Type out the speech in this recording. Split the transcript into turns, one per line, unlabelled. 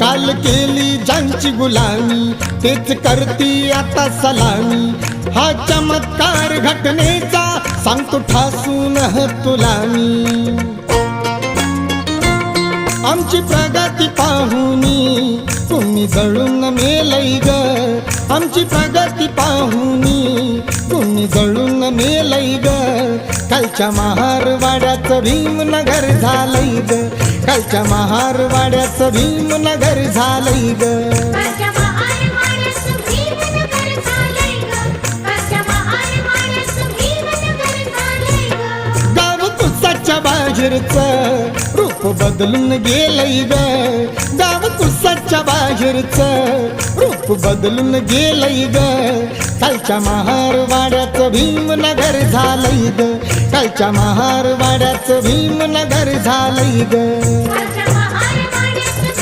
काल केली ज्यांची गुलामी तेच करती आता सलामी। हा चमत्कार घटनेचा सांगतो ठासून तुला मी। आमची प्रगती पाहुनी तुम्ही जळून मेलई ग। आमची प्रगती पाहुनी तुम्ही जळून मेलई ग। कालच्या महारवाड्याचं भीमनगर झालंय ग। कालच्या महारवाड्याचं भीमनगर झालंय ग। गाव कुसाच्या बाहेरचं रूप बदलून गेलंय ग। गाव कुसाच्या बाहेरचं रूप बदलून गेलंय ग। कालच्या महारवाड्याचं भीमनगर झालंय ग। कालच्या महारवाड्याचं भीमनगर झालंय ग।